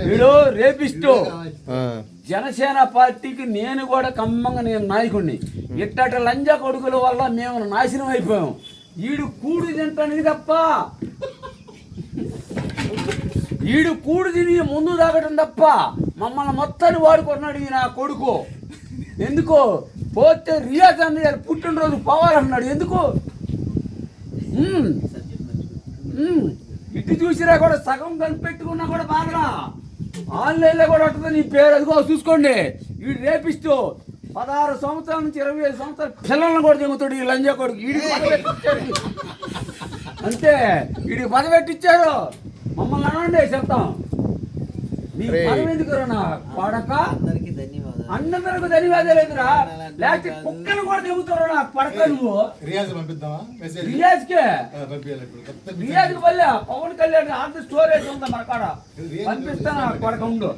వీడు రేపిస్టు జనసేన పార్టీకి నేను కూడా కమ్మంగా నేను నాయకుడిని. ఇట్టట లంజా కొడుకుల వల్ల మేము నాశనం అయిపోయాం. ఈడు కూడు తింటాను తప్ప ఈడు కూడు తిని ముందు తాగటం తప్ప మమ్మల్ని మొత్తాన్ని వాడుకున్నాడు ఈ నా కొడుకు. ఎందుకో పోతే రియాజ్ అన్న పుట్టినరోజు పోవాలన్నాడు. ఎందుకు ఇటు చూసినా కూడా సగం కనిపెట్టుకున్నా కూడా బాగా ఆన్లైన్లో కూడా ఉంటుంది నీ పేరు. అదిగో చూసుకోండి. వీడు రేపిస్తూ 16 సంవత్సరాల నుంచి 25 సంవత్సరాల పిల్లలను కూడా దిగుతాడు ఈ లంజా కొడుకు. వీడికి పదవెట్టిచ్చాడు అంతే. వీడికి పదవెట్టిచ్చారు. మమ్మల్ని అనండి చెప్తాం. నీ పదవి ఎందుకు నా పడక. అందరికి ధన్యవాదాలు ఎదురా. లేకపోతే కుక్కను కూడా దిగుతారు నా పడక. నువ్వు రియాజ్కే రియాజ్కి వల్ల పవన్ కళ్యాణ్ అంత స్టోరేజ్ ఉందా మన కాడ పంపిస్తాను పడక. ఉండు.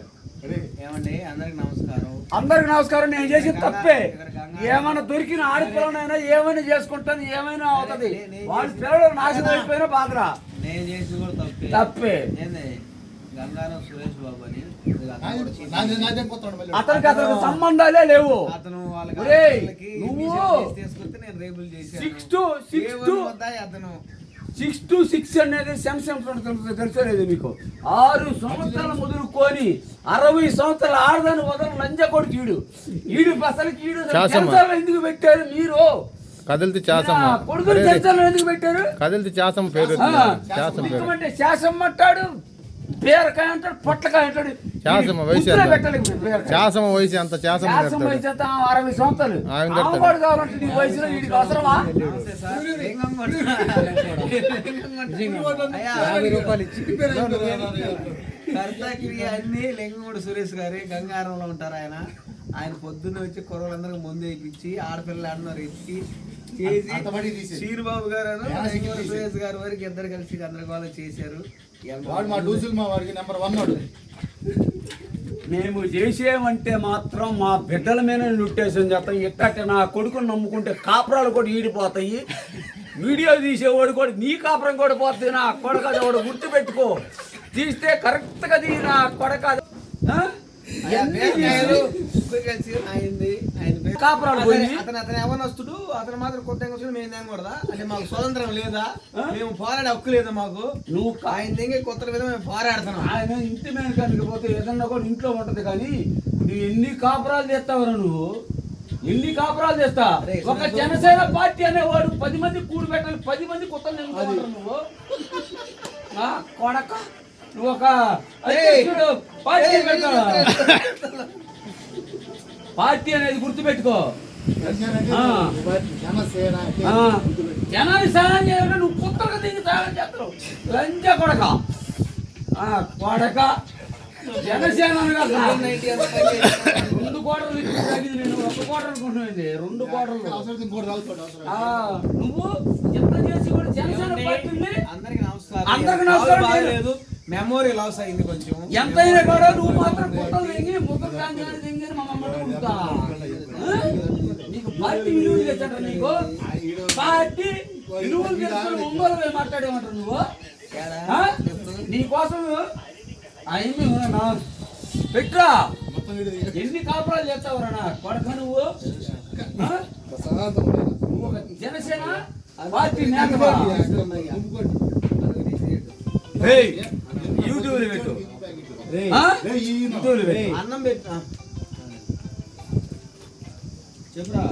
ఏమండి అందరికి నమస్కారం. అందరికి నమస్కారం. నేను చేసిన తప్పే. ఏమైనా దొరికిన ఆడపిల్లనైనా ఏమైనా చేసుకుంటాను, ఏమైనా అవుతుంది. వాళ్ళ పిల్లలు నాశనం అయిపోయినా బాధరా. నేను చేసి కూడా తప్పే. గంగారం సురేష్ బాబు అని అతనికి అతనికి సంబంధాలే లేవు. అతను తీసుకొస్తే నేను రేపులు చేశాను. 6 to 6 అనేది తెలుసలేదు మీకు. 6 సంవత్సరాలు మొదలుకొని 60 సంవత్సరాల ఆడదాన్ని వదల లంజ కొడుకు ఈడు. ఈడు అసలుకి ఈడు జనసేనలో ఎందుకు పెట్టారు మీరు? కదిలితే చాసమ్మ కొడుకులు జనసేనలో ఎందుకు పెట్టారు? కదిలితే చాసం పేరు అంటే శాసం అంటాడు, బీరకాయ అంటాడు, పొట్లకాయ అంటాడు. చాసమ్మ వయసు చాసమ్మ వయసు అంత చాసమ్మ 60 సంవత్సరాలు కావాలంటే నీ వయసులో వీడికి అవసరమా? కర్తాక్రియ అన్ని లింగంగూడ సురేష్ గారి గంగారంలో ఉంటారు. ఆయన పొద్దున్న వచ్చి కుర్రలందరికీ ముందు వేయించి ఆడపిల్లలు అన్నారు ఎత్తి చేసి శ్రీబాబు గారు సురేష్ గారి వరకు ఇద్దరు కలిసి గందరగోళం చేశారు. మేము చేసేమంటే మాత్రం మా బిడ్డల మీద లుట్టేసాం చేస్తాం. ఎట్టంటే నా కొడుకుని నమ్ముకుంటే కాపురాలు కూడా ఈడిపోతాయి. వీడియో తీసేవాడు కూడా నీ కాపురం కూడా పోతుంది. నా కొడక వాడు గుర్తు పెట్టుకో. తీస్తే కరెక్ట్గా తీ నా కొడక. కాపురాలు పోయి అతను ఎవరొస్తుడు అతను మాత్రం కొత్త మేము తేకూడదా? అంటే మాకు స్వతంత్రం లేదా? మేము పోరాడే హక్కు లేదా మాకు? నువ్వు ఆయన దగ్గర కొత్త విధంగా మేము పోరాడుతున్నాం. ఆయన ఇంటి మీద కనుకపోతే ఏదన్నా కూడా ఇంట్లో ఉంటది. కానీ నువ్వు ఎన్ని కాపురాలు చేస్తావరా? నువ్వు ఎన్ని కాపురాలు చేస్తా? ఒక జనసేన పార్టీ అనేవాడు 10 మంది కూడి పెట్టాలి. 10 మంది కొత్త నువ్వు కొడక. నువ్వు ఒక పార్టీ పెట్టాలా? పార్టీ అనేది గుర్తుపెట్టుకో. జనాన్ని సహాయం చేయాలంటే నువ్వు కొత్తగా దిగి సహాయం చేస్తావు. లంచ కొడక కొడక. జనసేన 2 కోటలు నేను 1 కోట అనుకుంటున్నాండి. 2 కోటలు నువ్వు ఎంత చేసి కూడా జనసేన పార్టీని అందరికి నమస్కారం. అందరికి నమస్కారం లేదు. మెమోరీ లాస్ అయింది కొంచెం. ఎంతైనా కూడా నువ్వు మాత్రం కొత్తలు దిగి ముద్దలు దింగి మమ్మల్ని ఉంటా. నీకు పార్టీ విలువలు తెచ్చట. నీకు పార్టీ విలువలు తెలుసుకుని ఒంగోలు మాట్లాడేమంటారు నువ్వు. నీకోసం అయింది పెట్రా. ఎన్ని కాపురాలు చేస్తావురా కొడక నువ్వు? ఒక జనసేన పార్టీ యూట్యూబ్ పెట్టు. అన్నం పెట్టు చెప్పురా.